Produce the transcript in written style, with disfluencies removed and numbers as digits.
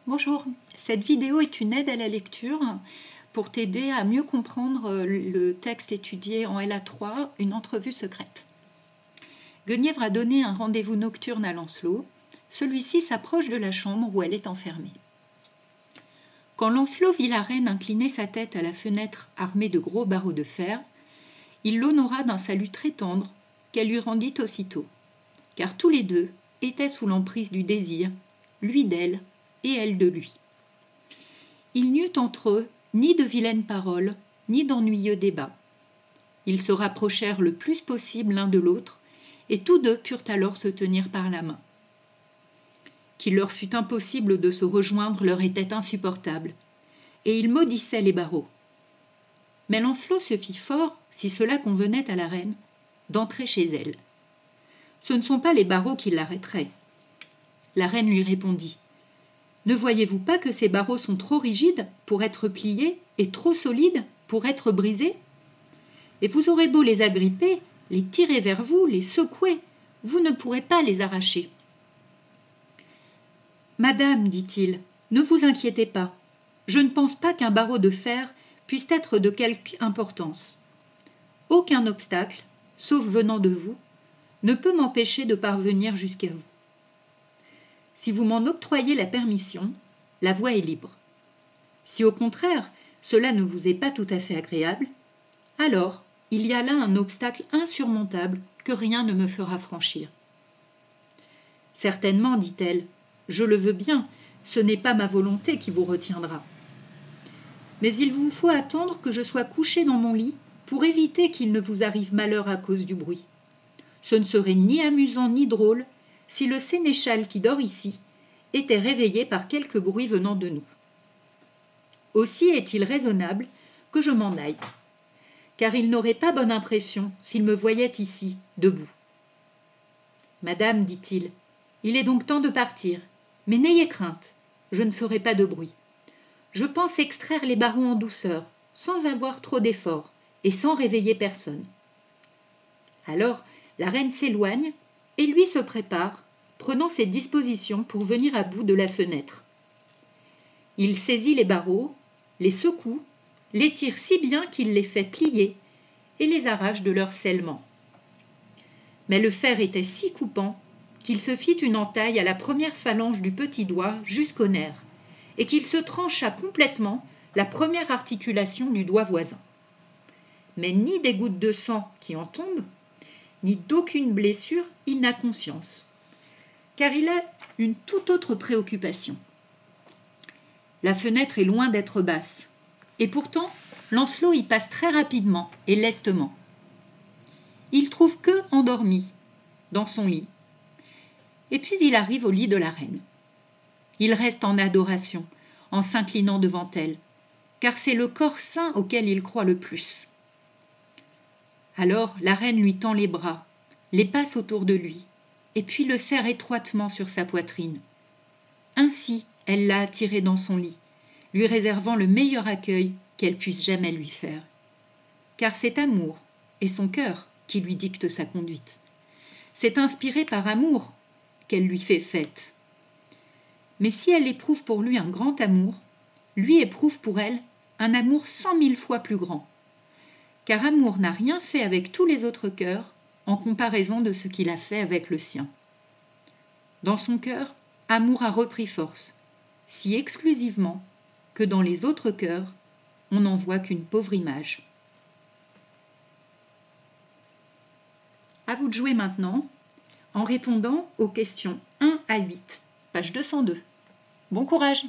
Bonjour, cette vidéo est une aide à la lecture pour t'aider à mieux comprendre le texte étudié en LA3, une entrevue secrète. Guenièvre a donné un rendez-vous nocturne à Lancelot. Celui-ci s'approche de la chambre où elle est enfermée. Quand Lancelot vit la reine incliner sa tête à la fenêtre armée de gros barreaux de fer, il l'honora d'un salut très tendre qu'elle lui rendit aussitôt, car tous les deux étaient sous l'emprise du désir, lui d'elle et elle de lui. Il n'y eut entre eux ni de vilaines paroles, ni d'ennuyeux débats. Ils se rapprochèrent le plus possible l'un de l'autre, et tous deux purent alors se tenir par la main. Qu'il leur fût impossible de se rejoindre leur était insupportable, et ils maudissaient les barreaux. Mais Lancelot se fit fort, si cela convenait à la reine, d'entrer chez elle. Ce ne sont pas les barreaux qui l'arrêteraient. La reine lui répondit: « Ne voyez-vous pas que ces barreaux sont trop rigides pour être pliés et trop solides pour être brisés? Et vous aurez beau les agripper, les tirer vers vous, les secouer, vous ne pourrez pas les arracher. » « Madame, dit-il, ne vous inquiétez pas. Je ne pense pas qu'un barreau de fer puisse être de quelque importance. Aucun obstacle, sauf venant de vous, ne peut m'empêcher de parvenir jusqu'à vous. Si vous m'en octroyez la permission, la voie est libre. Si au contraire, cela ne vous est pas tout à fait agréable, alors il y a là un obstacle insurmontable que rien ne me fera franchir. » « Certainement, dit-elle, je le veux bien, ce n'est pas ma volonté qui vous retiendra. Mais il vous faut attendre que je sois couchée dans mon lit pour éviter qu'il ne vous arrive malheur à cause du bruit. Ce ne serait ni amusant ni drôle si le sénéchal qui dort ici était réveillé par quelque bruit venant de nous. Aussi est-il raisonnable que je m'en aille, car il n'aurait pas bonne impression s'il me voyait ici, debout. Madame, dit-il, il est donc temps de partir, mais n'ayez crainte, je ne ferai pas de bruit. Je pense extraire les barreaux en douceur, sans avoir trop d'efforts et sans réveiller personne. Alors la reine s'éloigne et lui se prépare, prenant ses dispositions pour venir à bout de la fenêtre. Il saisit les barreaux, les secoue, les tire si bien qu'il les fait plier et les arrache de leur scellement. Mais le fer était si coupant qu'il se fit une entaille à la première phalange du petit doigt jusqu'au nerf, et qu'il se trancha complètement la première articulation du doigt voisin. Mais ni des gouttes de sang qui en tombent, ni d'aucune blessure, il n'a conscience, car il a une toute autre préoccupation. La fenêtre est loin d'être basse, et pourtant Lancelot y passe très rapidement et lestement. Il trouve que endormi, dans son lit, et puis il arrive au lit de la reine. Il reste en adoration, en s'inclinant devant elle, car c'est le corps saint auquel il croit le plus. Alors la reine lui tend les bras, les passe autour de lui, et puis le serre étroitement sur sa poitrine. Ainsi, elle l'a attiré dans son lit, lui réservant le meilleur accueil qu'elle puisse jamais lui faire. Car c'est amour, et son cœur, qui lui dicte sa conduite. C'est inspiré par amour qu'elle lui fait fête. Mais si elle éprouve pour lui un grand amour, lui éprouve pour elle un amour 100 000 fois plus grand. Car amour n'a rien fait avec tous les autres cœurs en comparaison de ce qu'il a fait avec le sien. Dans son cœur, amour a repris force, si exclusivement que dans les autres cœurs, on n'en voit qu'une pauvre image. À vous de jouer maintenant en répondant aux questions 1 à 8, page 202. Bon courage!